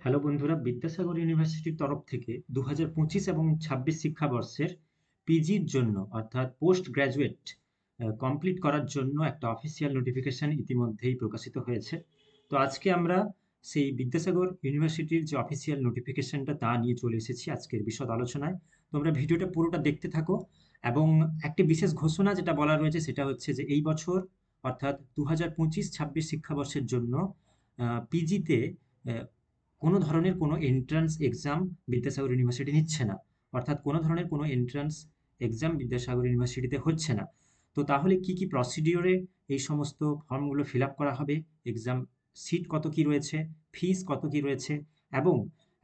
Hello বন্ধুরা, বিদ্যাসাগর ইউনিভার্সিটির তরফ থেকে 2025 এবং 26 শিক্ষাবর্ষের পিজির জন্য অর্থাৎ পোস্ট গ্র্যাজুয়েট কমপ্লিট করার জন্য একটা অফিসিয়াল নোটিফিকেশন ইতিমধ্যেই প্রকাশিত হয়েছে। তো আজকে আমরা সেই বিদ্যাসাগর ইউনিভার্সিটির যে অফিসিয়াল নোটিফিকেশনটা তা নিয়ে চলে এসেছি আজকের বিশদ আলোচনায়। তোমরা ভিডিওটা পুরোটা দেখতে থাকো। এবং একটি বিশেষ ঘোষণা যেটা বলা রয়েছে সেটা হচ্ছে যে এই বছর অর্থাৎ 2025-26 শিক্ষাবর্ষের জন্য পিজিতে কোনো ধরনের কোনো এন্ট্রান্স এক্সাম বিদ্যাসাগর ইউনিভার্সিটি নিচ্ছে না। অর্থাৎ কোনো ধরনের কোনো এন্ট্রান্স এক্সাম বিদ্যাসাগর ইউনিভার্সিটিতে হচ্ছে না। তো তাহলে কি কি প্রসিডিওরে এই সমস্ত ফর্মগুলো ফিল আপ করা হবে, এক্সাম সিট কত কি রয়েছে, ফিস কত কি রয়েছে, এবং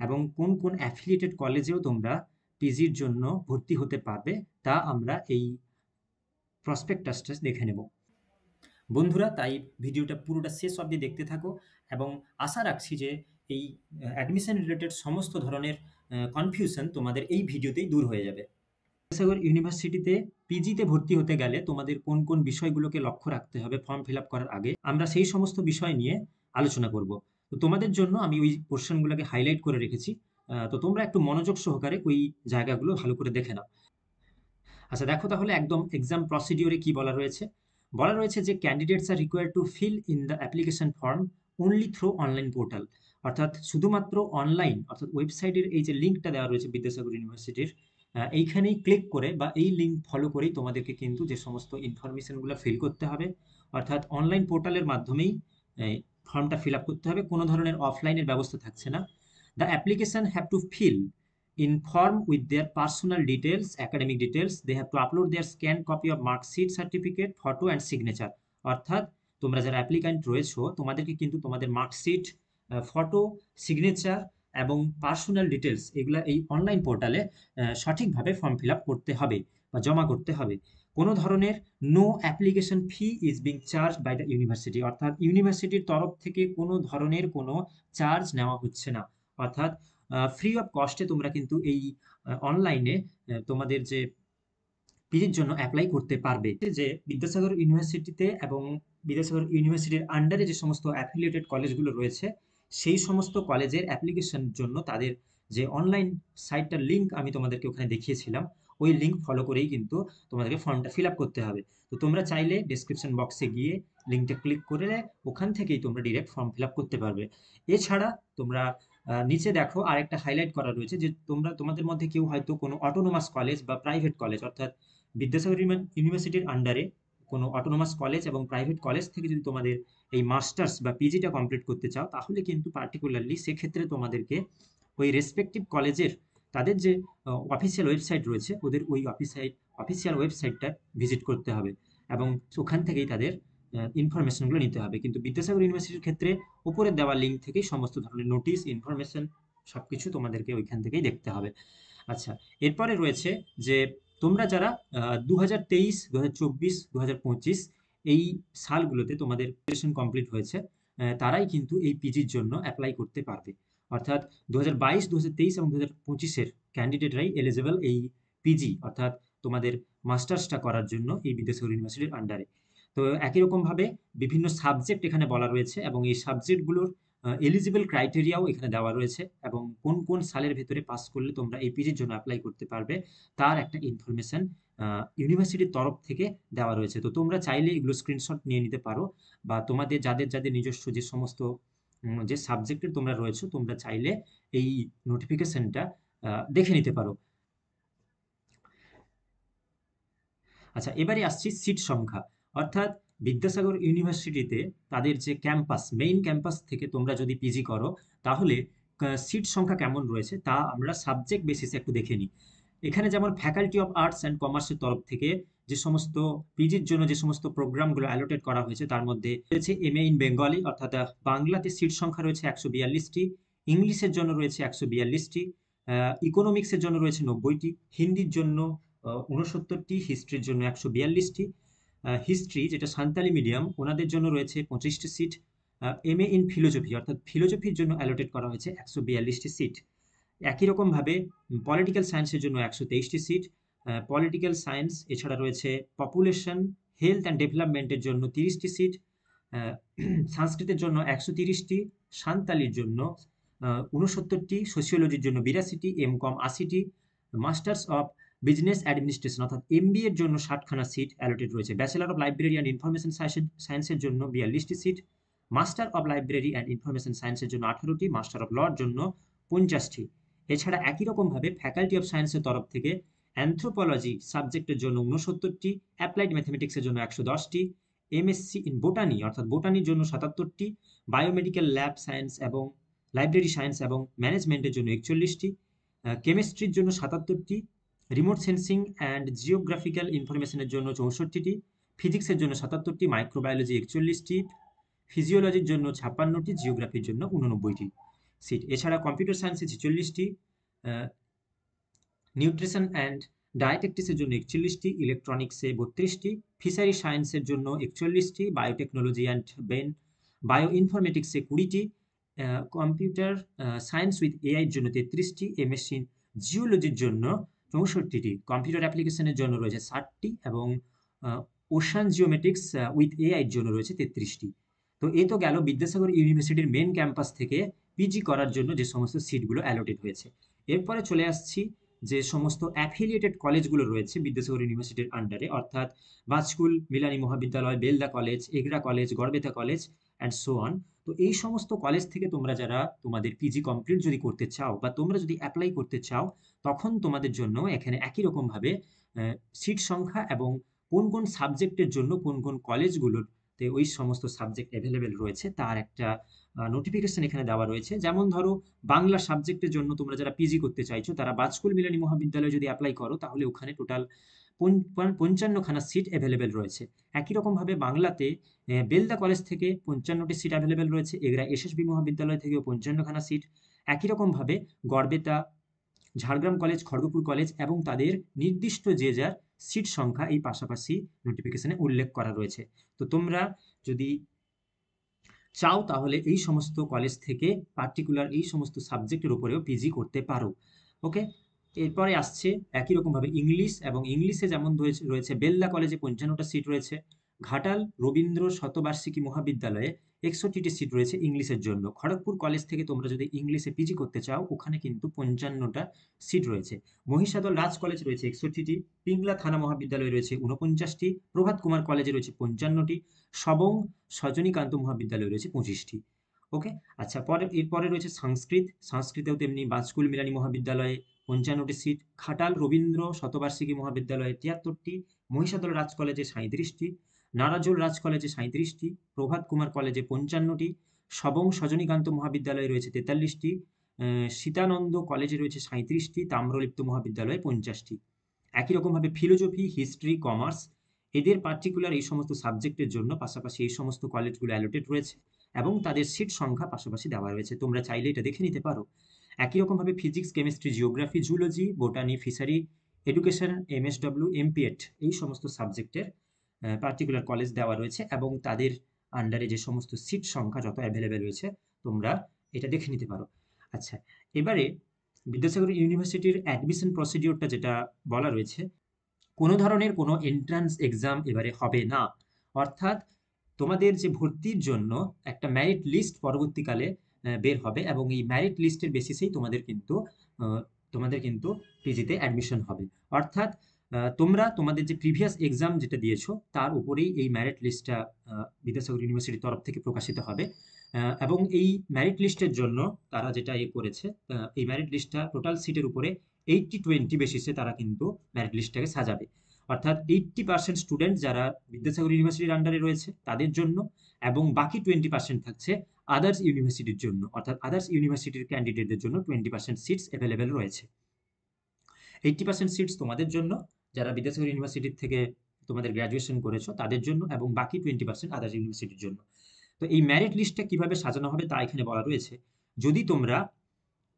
এবং কোন কোন অ্যাফিলিয়েটেড কলেজেও তোমরা পিজির জন্য ভর্তি হতে পারবে, তা আমরা এই প্রসপেক্টাসটা দেখে নেব। বন্ধুরা, তাই ভিডিওটা পুরোটা শেষ অবধি দেখতে থাকো এবং আশা রাখছি যে এই অ্যাডমিশন রিলেটেড সমস্ত ধরনের কনফিউশন তোমাদের এই ভিডিওতেই দূর হয়ে যাবে। বিদ্যাসাগর ইউনিভার্সিটিতে পিজিতে ভর্তি হতে গেলে তোমাদের কোন কোন বিষয়গুলোকে লক্ষ্য রাখতে হবে ফর্ম ফিল আপ করার আগে, আমরা সেই সমস্ত বিষয় নিয়ে আলোচনা করব। তো তোমাদের জন্য আমি ওই পোর্শনগুলোকে হাইলাইট করে রেখেছি। তো তোমরা একটু মনোযোগ সহকারে ওই জায়গাগুলো ভালো করে দেখে নাও। আচ্ছা, দেখো তাহলে একদম এক্সাম প্রসিডিওরে কি বলা রয়েছে। বলা রয়েছে যে candidates are required to fill in the application form only through online portal. অর্থাৎ শুধুমাত্র অনলাইন, অর্থাৎ ওয়েবসাইটের এই যে লিঙ্কটা দেওয়া রয়েছে বিদ্যাসাগর ইউনিভার্সিটির, এইখানেই ক্লিক করে বা এই লিঙ্ক ফলো করেই তোমাদেরকে কিন্তু যে সমস্ত ইনফরমেশনগুলো ফিল করতে হবে, অর্থাৎ অনলাইন পোর্টালের মাধ্যমেই ফর্মটা ফিল আপ করতে হবে। কোনো ধরনের অফলাইনের ব্যবস্থা থাকছে না। The application have to fill in form with their personal details, academic details. They have to upload their scanned copy of mark sheet, certificate, photo and signature. অর্থাৎ তোমরা যারা অ্যাপ্লিক্যান্ট রয়েছো তোমাদেরকে কিন্তু তোমাদের মার্কশিট, ফটো, সিগনেচার এবং personal details এগুলা এই অনলাইন পোর্টালে সঠিকভাবে ফর্ম ফিল আপ করতে হবে বা জমা করতে হবে। কোনো ধরনের no application fee is being charge by the university. অর্থাৎ ইউনিভার্সিটির তরফ থেকে কোনো ধরনের কোনো চার্জ নেওয়া হচ্ছে না। অর্থাৎ ফ্রি অফ কস্টে তোমরা কিন্তু এই অনলাইনে তোমাদের যে পিজির জন্য অ্যাপ্লাই করতে পারবে। যে বিদ্যাসাগর ইউনিভার্সিটিতে এবং বিদ্যাসাগর ইউনিভার্সিটির আন্ডারে যে সমস্ত অ্যাফিলিয়েটেড কলেজগুলো রয়েছে সেই সমস্ত কলেজের অ্যাপ্লিকেশন জন্য তাদের যে অনলাইন সাইটটার লিঙ্ক আমি তোমাদেরকে ওখানে দেখিয়েছিলাম, ওই লিঙ্ক ফলো করেই কিন্তু তোমাদেরকে ফর্মটা ফিল আপ করতে হবে। তো তোমরা চাইলে ডেসক্রিপশন বক্সে গিয়ে লিঙ্কটা ক্লিক করে ওখান থেকেই তোমরা ডিরেক্ট ফর্ম ফিল আপ করতে পারবে। এছাড়া তোমরা নিচে দেখো আরেকটা হাইলাইট করা রয়েছে যে তোমাদের মধ্যে কেউ হয়তো কোনো অটোনোমাস কলেজ বা প্রাইভেট কলেজ, অর্থাৎ বিদ্যাসাগর ইউনিভার্সিটির আন্ডারে কোনো অটোনোমাস কলেজ এবং প্রাইভেট কলেজ থেকে যদি তোমাদের এই মাস্টার্স বা পিজিটা কমপ্লিট করতে চাও, তাহলে কিন্তু পার্টিকুলারলি সেক্ষেত্রে তোমাদেরকে ওই রেসপেক্টিভ কলেজের তাদের যে অফিসিয়াল ওয়েবসাইট রয়েছে ওদের ওই অফিসিয়াল ওয়েবসাইটটা ভিজিট করতে হবে এবং ওখান থেকেই তাদের ইনফরমেশনগুলো নিতে হবে। কিন্তু বিদ্যাসাগর ইউনিভার্সিটির ক্ষেত্রে উপরে দেওয়া লিঙ্ক থেকেই সমস্ত ধরনের নোটিশ, ইনফরমেশন সবকিছু তোমাদেরকে ওইখান থেকেই দেখতে হবে। আচ্ছা, এরপরে রয়েছে যে তোমরা যারা 2023, 2024, 2025 এই সালগুলোতে তোমাদের গ্রাজুয়েশন কমপ্লিট হয়েছে, তারাই কিন্তু এই পিজির জন্য অ্যাপ্লাই করতে পারবে। অর্থাৎ 2022, 2023 এবং 2025-এর ক্যান্ডিডেটরাই এলিজিবল এই পিজি অর্থাৎ তোমাদের মাস্টার্সটা করার জন্য এই বিদ্যাসাগর ইউনিভার্সিটির আন্ডারে। তো একই রকমভাবে বিভিন্ন সাবজেক্ট এখানে বলা রয়েছে এবং এই সাবজেক্টগুলোর এলিজিবল ক্রাইটেরিয়াও এখানে দেওয়া রয়েছে এবং কোন কোন সালের ভেতরে পাস করলে তোমরা এই পিজির জন্য অ্যাপ্লাই করতে পারবে তার একটা ইনফরমেশন ইউনিভার্সিটির তরফ থেকে দেওয়া রয়েছে। তো তোমরা চাইলে এগুলো স্ক্রিনশট নিয়ে নিতে পারো বা তোমাদের যাদের যাদের নিজস্ব যে সমস্ত যে সাবজেক্টের তোমরা রয়েছো তোমরা চাইলে এই নোটিফিকেশনটা দেখে নিতে পারো। আচ্ছা, এবারে আসছি সিট সংখ্যা। অর্থাৎ বিদ্যাসাগর ইউনিভার্সিটিতে তাদের যে ক্যাম্পাস, মেইন ক্যাম্পাস থেকে তোমরা যদি পিজি করো তাহলে সিট সংখ্যা কেমন রয়েছে তা আমরা সাবজেক্ট বেসিসে একটু দেখে নিই। এখানে যেমন ফ্যাকাল্টি অফ আর্টস অ্যান্ড কমার্সের তরফ থেকে যে সমস্ত পিজির জন্য যে সমস্ত প্রোগ্রামগুলো অ্যালোটেড করা হয়েছে তার মধ্যে রয়েছে এমএ ইন বেঙ্গলি, অর্থাৎ বাংলাতে সিট সংখ্যা রয়েছে 142টি, ইংলিশের জন্য রয়েছে 142টি, ইকোনমিক্সের জন্য রয়েছে 90টি, হিন্দির জন্য 69টি, হিস্ট্রির জন্য 142টি, হিস্ট্রি যেটা সান্তালি মিডিয়াম ওনাদের জন্য রয়েছে 25টি সিট, এমএ ইন ফিলোজফি অর্থাৎ ফিলোজফির জন্য অ্যালোটেড করা হয়েছে 142টি সিট। একই রকমভাবে পলিটিক্যাল সায়েন্সের জন্য 123টি সিট, পলিটিক্যাল সায়েন্স এছাড়া রয়েছে পপুলেশন, হেলথ অ্যান্ড ডেভেলপমেন্টের জন্য 30টি সিট, সংস্কৃতের জন্য 130টি, সান্তালির জন্য 69টি, সোশিওলজির জন্য 82টি, এমকম 80টি, মাস্টার্স অফ বিজনেস অ্যাডমিনিস্ট্রেশন অর্থাৎ এমবিএ এর জন্য 60খানা সিট অ্যালোটেড রয়েছে, bachelor of library and information সায়েন্সের জন্য 42টি seat, master of library and information সায়েন্সের জন্য 18টি, মাস্টার অফ লর জন্য 50টি। এছাড়া একই রকমভাবে ফ্যাকাল্টি অফ সায়েন্সের তরফ থেকে অ্যানথ্রোপোলজি সাবজেক্টের জন্য 69টি, অ্যাপ্লাইড ম্যাথমেটিক্সের জন্য 110টি, এমএসসি ইন বোটানি অর্থাৎ বোটানির জন্য 77টি, বায়োমেডিক্যাল ল্যাব সায়েন্স এবং লাইব্রেরি সায়েন্স এবং ম্যানেজমেন্টের জন্য 41টি, কেমিস্ট্রির জন্য 77টি, রিমোট সেন্সিং অ্যান্ড জিওগ্রাফিক্যাল ইনফরমেশনের জন্য 64টি, ফিজিক্সের জন্য 77টি, মাইক্রোবায়োলজি 41টি, ফিজিওলজির জন্য 56টি, জিওগ্রাফির জন্য 89টি সিট। এছাড়া কম্পিউটার সায়েন্সে 46টি, নিউট্রিশন অ্যান্ড ডায়েটেটিক্সের জন্য 41টি, ইলেকট্রনিক্সে 32টি, ফিশারি সায়েন্সের জন্য 41টি, বায়োটেকনোলজি অ্যান্ড বায়ো ইনফরমেটিক্সে 20টি, কম্পিউটার সায়েন্স উইথ এআই এর জন্য 33টি, এমএসসি জিওলজির জন্য 64টি, কম্পিউটার অ্যাপ্লিকেশনের জন্য রয়েছে 60টি এবং ওশান জিওমেট্রিক্স উইথ এআই এর জন্য রয়েছে 33টি। তো এ তো গেল বিদ্যাসাগর ইউনিভার্সিটির মেন ক্যাম্পাস থেকে পিজি করার জন্য যে সমস্ত সিটগুলো অ্যালোটেড হয়েছে। এরপরে চলে আসছি যে সমস্ত অ্যাফিলিয়েটেড কলেজগুলো রয়েছে বিদ্যাসাগর ইউনিভার্সিটির আন্ডারে, অর্থাৎ Bajkul, Milani Mahavidyalaya, Belda college, Egra college, Garhbeta college and so on. তো এই সমস্ত কলেজ থেকে তোমরা যারা তোমাদের পিজি কমপ্লিট যদি করতে চাও বা তোমরা যদি অ্যাপ্লাই করতে চাও, তখন তোমাদের জন্য এখানে একই রকমভাবে সিট সংখ্যা এবং কোন কোন সাবজেক্টের জন্য কোন কোন কলেজগুলোতে ওই সমস্ত সাবজেক্ট অ্যাভেলেবেল রয়েছে তার একটা নোটিফিকেশন এখানে দেওয়া রয়েছে। যেমন ধরো বাংলা সাবজেক্টের জন্য তোমরা যারা পিজি করতে চাইছো তারা বাজকুল মিলানি মহাবিদ্যালয়ে যদি অ্যাপ্লাই করো তাহলে ওখানে টোটাল 55খানা সিট অ্যাভেলেবেল রয়েছে। একই রকমভাবে বাংলাতে বেলদা কলেজ থেকে 55টি সিট অ্যাভেলেবেল রয়েছে, এগরা এসএসবি মহাবিদ্যালয় থেকেও 55খানা সিট। একই রকমভাবে গড়বেতা, ঝাড়গ্রাম কলেজ, খড়গপুর কলেজ এবং তাদের নির্দিষ্ট যে যার সিট সংখ্যা এই পাশাপাশি নোটিফিকেশনে উল্লেখ করা রয়েছে। তো তোমরা যদি চাও তাহলে এই সমস্ত কলেজ থেকে পার্টিকুলার এই সমস্ত সাবজেক্টের উপরেও পিজি করতে পারো। ওকে, এরপরে আসছে একই রকমভাবে ইংলিশ, এবং ইংলিশে যেমন রয়েছে বেলদা কলেজে 55টা সিট রয়েছে, ঘাটাল রবীন্দ্র শতবার্ষিকী মহাবিদ্যালয়ে 61টি সিট রয়েছে ইংলিশের জন্য। খড়গপুর কলেজ থেকে তোমরা যদি ইংলিশে পিজি করতে চাও ওখানে কিন্তু 55টা সিট রয়েছে। মহিষাদল রাজ কলেজ রয়েছে 61টি, পিংলা থানা মহাবিদ্যালয়ে রয়েছে 49টি, প্রভাত কুমার কলেজে রয়েছে 55টি, সবং সজনীকান্ত মহাবিদ্যালয়ে রয়েছে 25টি। ওকে, আচ্ছা এরপরে রয়েছে সংস্কৃতেও তেমনি বাজকুল মিলানি মহাবিদ্যালয়ে 55টি সিট, খাটাল রবীন্দ্র শতবার্ষিকী মহাবিদ্যালয়ে 73টি, মহিষাদল রাজ কলেজে 37টি, নারাজোল রাজ কলেজে 37টি, প্রভাত কুমার কলেজে 55টি, সবং সজনীকান্ত মহাবিদ্যালয়ে রয়েছে 43টি, সীতানন্দ কলেজে রয়েছে 37টি, তাম্রলিপ্ত মহাবিদ্যালয়ে 50টি। একই রকমভাবে ফিলোজফি, হিস্ট্রি, কমার্স এদের পার্টিকুলার এই সমস্ত সাবজেক্টের জন্য পাশাপাশি এই সমস্ত কলেজগুলো অ্যালোটেড রয়েছে এবং তাদের সিট সংখ্যা পাশাপাশি দেওয়া রয়েছে, তোমরা চাইলে এটা দেখে নিতে পারো। একই রকমভাবে physics, chemistry, geography, zoology, botany, fishery education, MSW, MPEd এই সমস্ত সাবজেক্টের পার্টিকুলার কলেজ দেওয়া রয়েছে এবং তাদের আন্ডারে যে সমস্ত সিট সংখ্যা যত অ্যাভেলেবেল রয়েছে তোমরা এটা দেখে নিতে পারো। আচ্ছা, এবারে বিদ্যাসাগর ইউনিভার্সিটির অ্যাডমিশন প্রসিডিওরটা যেটা বলা রয়েছে, কোনো ধরনের কোনো এন্ট্রান্স এক্সাম এবারে হবে না, অর্থাৎ তোমাদের যে ভর্তির জন্য একটা মেরিট লিস্ট পরবর্তীকালে বের হবে এবং এই মেরিট লিস্টের বেসিসেই তোমাদের কিন্তু পিজিতে অ্যাডমিশন হবে। অর্থাৎ তোমরা তোমাদের যে প্রিভিয়াস এক্সাম যেটা দিয়েছো তার উপরেই এই মেরিট লিস্টটা বিদ্যাসাগর ইউনিভার্সিটির তরফ থেকে প্রকাশিত হবে এবং এই মেরিট লিস্টের জন্য তারা যেটা করেছে, এই মেরিট লিস্টটা টোটাল সিটের উপরে 80-20 বেসিসে তারা কিন্তু মেরিট লিস্টটাকে সাজাবে। অর্থাৎ 80% স্টুডেন্ট যারা বিদ্যাসাগর ইউনিভার্সিটির আন্ডারে রয়েছে তাদের জন্য এবং বাকি 20% থাকছে আদার্স ইউনিভার্সিটির জন্য, অর্থাৎ আদার্স ইউনিভার্সিটির ক্যান্ডিডেটদের জন্য 20% সিটস অ্যাভেলেবেল রয়েছে। 80% সিটস তোমাদের জন্য যারা বিদ্যাসাগর ইউনিভার্সিটির থেকে তোমাদের গ্র্যাজুয়েশন করেছো তাদের জন্য এবং বাকি 20% আদার্স ইউনিভার্সিটির জন্য। তো এই মেরিট লিস্টটা কিভাবে সাজানো হবে তা এখানে বলা রয়েছে। যদি তোমরা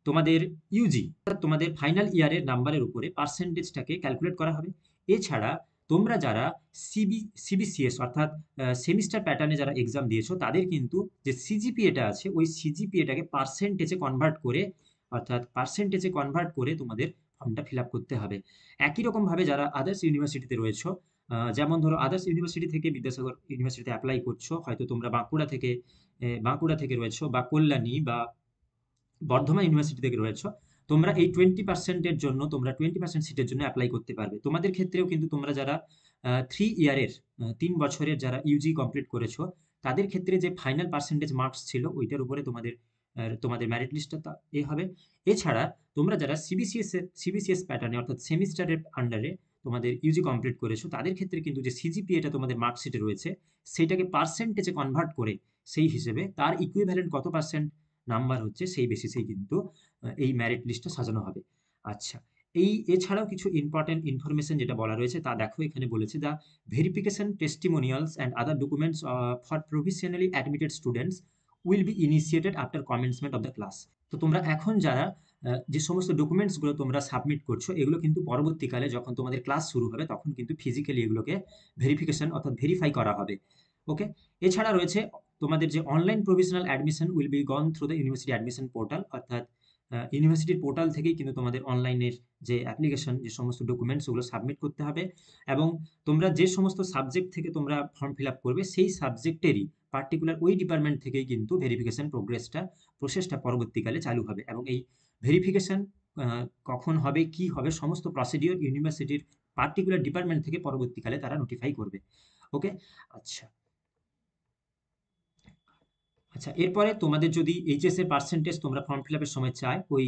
তোমাদের ইউজি অর্থাৎ তোমাদের ফাইনাল ইয়ারের নাম্বারের উপরে পার্সেন্টেজটাকে ক্যালকুলেট করা হবে। এছাড়া তোমরা যারা সিবিসিএস অর্থাৎ সেমিস্টার প্যাটার্নে যারা এক্সাম দিয়েছো তাদের কিন্তু যে সিজিপিএটা আছে ওই সিজিপিএটাকে পার্সেন্টেজে কনভার্ট করে, অর্থাৎ পার্সেন্টেজে কনভার্ট করে তোমাদের ফর্মটা ফিল আপ করতে হবে। একই রকমভাবে যারা আদার্স ইউনিভার্সিটিতে রয়েছো, যেমন ধরো আদার্স ইউনিভার্সিটি থেকে বিদ্যাসাগর ইউনিভার্সিটিতে অ্যাপ্লাই করছো, হয়তো তোমরা বাঁকুড়া থেকে রয়েছো বা কল্যাণী বা বর্ধমান ইউনিভার্সিটি থেকে রয়েছো, তোমরা এই 20% জন্য, তোমরা 20% সিটের জন্য অ্যাপ্লাই করতে পারবে। তোমাদের ক্ষেত্রেও কিন্তু তোমরা যারা 3 ইয়ারের 3 বছরের যারা ইউজি কমপ্লিট করেছো, তাদের ক্ষেত্রে যে ফাইনাল পার্সেন্টেজ মার্কস ছিল ওইটার উপরে তোমাদের তোমাদের মেরিট লিস্টটা হবে। এছাড়া তোমরা যারা সিবিসিএস প্যাটার্নে অর্থাৎ সেমিস্টারের আন্ডারে তোমাদের ইউজি কমপ্লিট করেছো, তাদের ক্ষেত্রে কিন্তু যে সিজিপিএটা তোমাদের মার্কশিটে রয়েছে সেইটাকে পার্সেন্টেজে কনভার্ট করে সেই হিসেবে তার ইকুইভ্যালেন্ট কত পার্সেন্ট নাম্বার হচ্ছে সেই বেসিসেই কিন্তু এই মেরিট লিস্টটা সাজানো হবে। আচ্ছা, এছাড়াও কিছু ইম্পর্টেন্ট ইনফরমেশন যেটা বলা রয়েছে তা দেখো, এখানে বলেছে the verification testimonials and other documents for provisionally admitted students will be initiated after commencement of the class. তো তোমরা এখন যারা যে সমস্ত ডকুমেন্টসগুলো তোমরা সাবমিট করছো, এগুলো কিন্তু পরবর্তীকালে যখন তোমাদের ক্লাস শুরু হবে তখন কিন্তু ফিজিক্যালি এগুলোকে ভেরিফিকেশন অর্থাৎ ভেরিফাই করা হবে। ওকে, এছাড়া রয়েছে তোমাদের যে online provisional admission will be gone through the university admission portal, অর্থাৎ ইউনিভার্সিটির পোর্টাল থেকেই কিন্তু তোমাদের অনলাইনের যে অ্যাপ্লিকেশন, যে সমস্ত ডকুমেন্টস ওগুলো সাবমিট করতে হবে। এবং তোমরা যে সমস্ত সাবজেক্ট থেকে তোমরা ফর্ম ফিল আপ করবে সেই সাবজেক্টেরই পার্টিকুলার ওই ডিপার্টমেন্ট থেকেই কিন্তু ভেরিফিকেশন প্রসেসটা পরবর্তীকালে চালু হবে। এবং এই ভেরিফিকেশন কখন হবে, কি হবে, সমস্ত প্রসিডিওর ইউনিভার্সিটির পার্টিকুলার ডিপার্টমেন্ট থেকে পরবর্তীকালে তারা নোটিফাই করবে। ওকে, আচ্ছা আচ্ছা, এরপরে তোমাদের যদি এইচএস এর পার্সেন্টেজ তোমরা ফর্ম ফিল আপের সময় চায়, ওই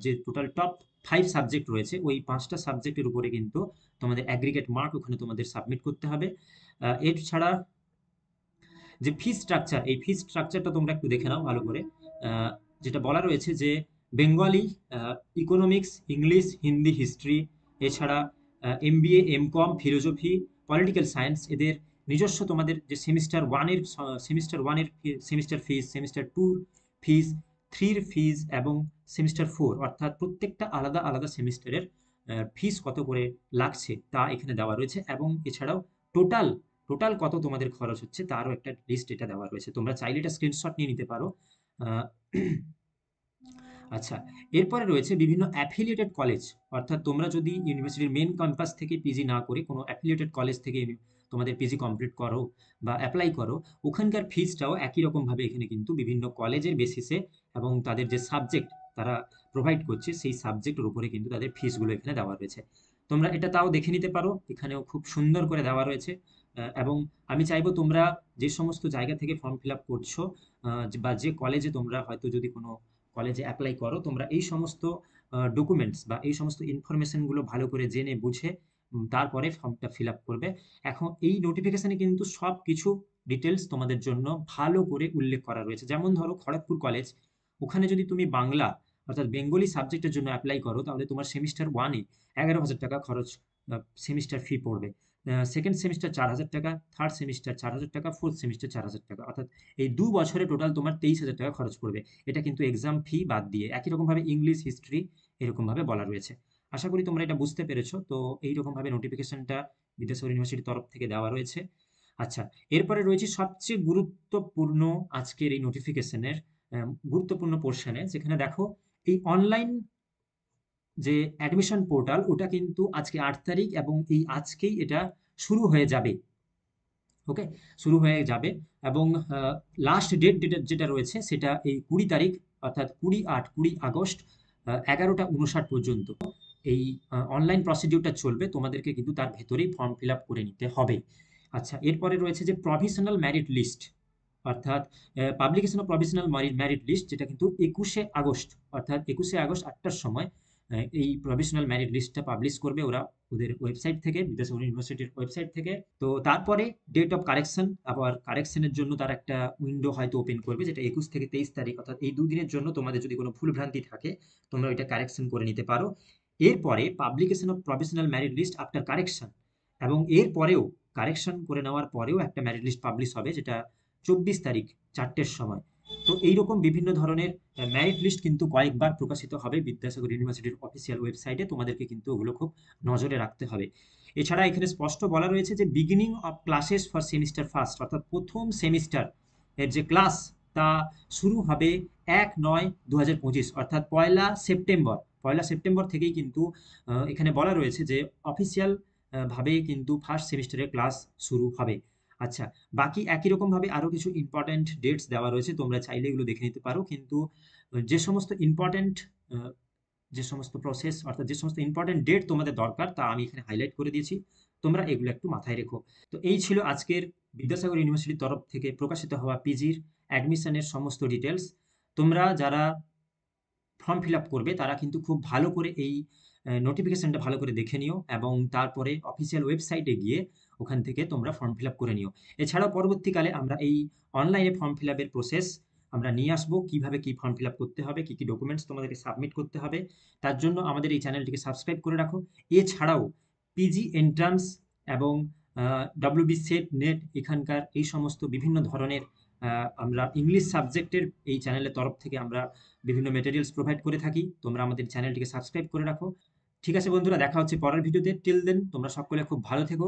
যে টোটাল টপ 5 সাবজেক্ট রয়েছে ওই 5টা সাবজেক্টের উপরে কিন্তু তোমাদের অ্যাগ্রিগেট মার্ক ওখানে তোমাদের সাবমিট করতে হবে। এছাড়া যে ফি স্ট্রাকচার, এই ফি স্ট্রাকচারটা তোমরা একটু দেখে নাও ভালো করে। যেটা বলা রয়েছে যে Bengali, economics, English, Hindi, history, এছাড়া MBA, MCom, philosophy, political science, এদের নিজস্ব তোমাদের যে সেমিস্টার ওয়ানের সেমিস্টার ফিজ, সেমিস্টার টুর ফিজ, থ্রির ফিজ এবং সেমিস্টার ফোর, অর্থাৎ প্রত্যেকটা আলাদা আলাদা সেমিস্টারের ফিস কত করে লাগছে তা এখানে দেওয়া রয়েছে। এবং এছাড়াও টোটাল টোটাল কত তোমাদের খরচ হচ্ছে তারও একটা লিস্ট এটা দেওয়া রয়েছে, তোমরা চাইলে এটা স্ক্রিনশট নিয়ে নিতে পারো। আহ, আচ্ছা, এরপরে রয়েছে বিভিন্ন অ্যাফিলিয়েটেড কলেজ, অর্থাৎ তোমরা যদি ইউনিভার্সিটির মেন ক্যাম্পাস থেকে পিজি না করে কোনো অ্যাফিলিয়েটেড কলেজ থেকে তোমাদের পিজি কমপ্লিট করো বা অ্যাপ্লাই করো, ওখানকার ফিজটাও একই রকমভাবে এখানে কিন্তু বিভিন্ন কলেজের বেসিসে এবং তাদের যে সাবজেক্ট তারা প্রোভাইড করছে সেই সাবজেক্টের উপরে কিন্তু তাদের ফিসগুলো এখানে দেওয়া রয়েছে। তোমরা এটা তাও দেখে নিতে পারো, এখানেও খুব সুন্দর করে দেওয়া রয়েছে। এবং আমি চাইবো তোমরা যে সমস্ত জায়গা থেকে ফর্ম ফিল আপ করছো, বা যে কলেজে তোমরা হয়তো যদি কোনো কলেজে অ্যাপ্লাই করো, তোমরা এই সমস্ত ডকুমেন্টস বা এই সমস্ত ইনফরমেশনগুলো ভালো করে জেনে বুঝে তারপরে ফর্মটা ফিল আপ করবে। এখন এই নোটিফিকেশনে কিন্তু সব কিছু ডিটেলস তোমাদের জন্য ভালো করে উল্লেখ করা রয়েছে। যেমন ধরো খড়গপুর কলেজ, ওখানে যদি তুমি বাংলা অর্থাৎ বেঙ্গলি সাবজেক্টের জন্য অ্যাপ্লাই করো তাহলে তোমার সেমিস্টার ওয়ানে 11,000 টাকা খরচ সেমিস্টার ফি পড়বে। সেকেন্ড সেমিস্টার 4,000 টাকা, থার্ড সেমিস্টার 4,000 টাকা, ফোর্থ সেমিস্টার 4,000 টাকা, অর্থাৎ এই 2 বছরে টোটাল তোমার 23,000 টাকা খরচ পড়বে। এটা কিন্তু এক্সাম ফি বাদ দিয়ে। একই রকমভাবে ইংলিশ, হিস্ট্রি এরকমভাবে বলা রয়েছে। আশা করি তোমরা এটা বুঝতে পেরেছো। তো এইরকমভাবে নোটিফিকেশনটা বিদ্যাসাগর ইউনিভার্সিটির তরফ থেকে দেওয়া রয়েছে। আচ্ছা, এরপরে রয়েছে সবচেয়ে গুরুত্বপূর্ণ আজকের এই নোটিফিকেশনের গুরুত্বপূর্ণ পোর্শনে, যেখানে দেখো এই অনলাইন যে অ্যাডমিশন পোর্টাল ওটা কিন্তু আজকে 8 তারিখ এবং এই আজকেই এটা শুরু হয়ে যাবে। ওকে, শুরু হয়ে যাবে এবং লাস্ট ডেট যেটা রয়েছে সেটা এই 20 তারিখ, অর্থাৎ 20 আগস্ট 11টা 59 পর্যন্ত এই অনলাইন প্রসিডিউরটা চলবে। তোমাদেরকে কিন্তু তার ভেতরেই ফর্ম ফিল আপ করে নিতে হবে। আচ্ছা, এরপরে রয়েছে যে প্রভিশনাল মেরিট লিস্ট, অর্থাৎ publication of provisional merit list, যেটা কিন্তু 21 আগস্ট, অর্থাৎ 21 আগস্ট 8টার সময় এই প্রভিশনাল মেরিট লিস্টটা পাবলিশ করবে ওরা ওদের ওয়েবসাইট থেকে, বিদ্যাসাগর ইউনিভার্সিটির ওয়েবসাইট থেকে। তো তারপরে ডেট অফ কারেকশন, আবার কারেকশনের জন্য তার একটা উইন্ডো হয়তো ওপেন করবে, যেটা 21 থেকে 23 তারিখ, অর্থাৎ এই 2 দিনের জন্য তোমাদের যদি কোনো ভুল ভ্রান্তি থাকে তোমরা ওইটা কারেকশন করে নিতে পারো। এরপরে publication of provisional merit list after correction, এবং এরপরেও কারেকশন করে নেওয়ার পরেও একটা মেরিট লিস্ট পাবলিশ হবে, যেটা 24 তারিখ 4টের সময়। তো এইরকম বিভিন্ন ধরনের মেরিট লিস্ট কিন্তু কয়েকবার প্রকাশিত হবে বিদ্যাসাগর ইউনিভার্সিটির অফিসিয়াল ওয়েবসাইটে, তোমাদেরকে কিন্তু ওগুলো খুব নজরে রাখতে হবে। এছাড়া এখানে স্পষ্ট বলা রয়েছে যে beginning of classes for semester first, অর্থাৎ প্রথম সেমিস্টার এর যে ক্লাস তা শুরু হবে 1/9/2025, অর্থাৎ 1লা সেপ্টেম্বর থেকেই কিন্তু এখানে বলা রয়েছে যে অফিসিয়াল ভাবে কিন্তু ফার্স্ট সেমিস্টারের ক্লাস শুরু হবে। আচ্ছা, বাকি একই রকমভাবে আরও কিছু ইম্পর্ট্যান্ট ডেটস দেওয়া রয়েছে, তোমরা চাইলে এগুলো দেখে নিতে পারো। কিন্তু যে সমস্ত ইম্পর্ট্যান্ট যে সমস্ত প্রসেস অর্থাৎ যে সমস্ত ইম্পর্ট্যান্ট ডেট তোমাদের দরকার তা আমি এখানে হাইলাইট করে দিয়েছি। তোমরা এগুলো একটু মাথায় রেখো। তো এই ছিল আজকের বিদ্যাসাগর ইউনিভার্সিটির তরফ থেকে প্রকাশিত হওয়া পিজির অ্যাডমিশনের সমস্ত ডিটেলস। তোমরা যারা ফর্ম ফিল আপ করবে তারা কিন্তু খুব ভালো করে এই নোটিফিকেশনটা ভালো করে দেখে নিও এবং তারপরে অফিসিয়াল ওয়েবসাইটে গিয়ে ওখান থেকে তোমরা ফর্ম ফিল আপ করে নিও। এছাড়াও পরবর্তীকালে আমরা এই অনলাইনে ফর্ম ফিল আপের প্রসেস আমরা নিয়ে আসবো, কিভাবে কি ফর্ম ফিল আপ করতে হবে, কি কি ডকুমেন্টস তোমাদেরকে সাবমিট করতে হবে। তার জন্য আমাদের এই চ্যানেলটিকে সাবস্ক্রাইব করে রাখো। এছাড়াও পিজি এন্ট্রান্স এবং ডব্লিউবি সেট নেট এখানকার এই সমস্ত বিভিন্ন ধরনের আমরা ইংলিশ সাবজেক্টের এই চ্যানেলের তরফ থেকে আমরা বিভিন্ন মেটেরিয়ালস প্রোভাইড করে থাকি। তোমরা আমাদের চ্যানেলটিকে সাবস্ক্রাইব করে রাখো। ঠিক আছে বন্ধুরা, দেখা হচ্ছে পরের ভিডিওতে। টিল দেন তোমরা সকলে খুব ভালো থেকো,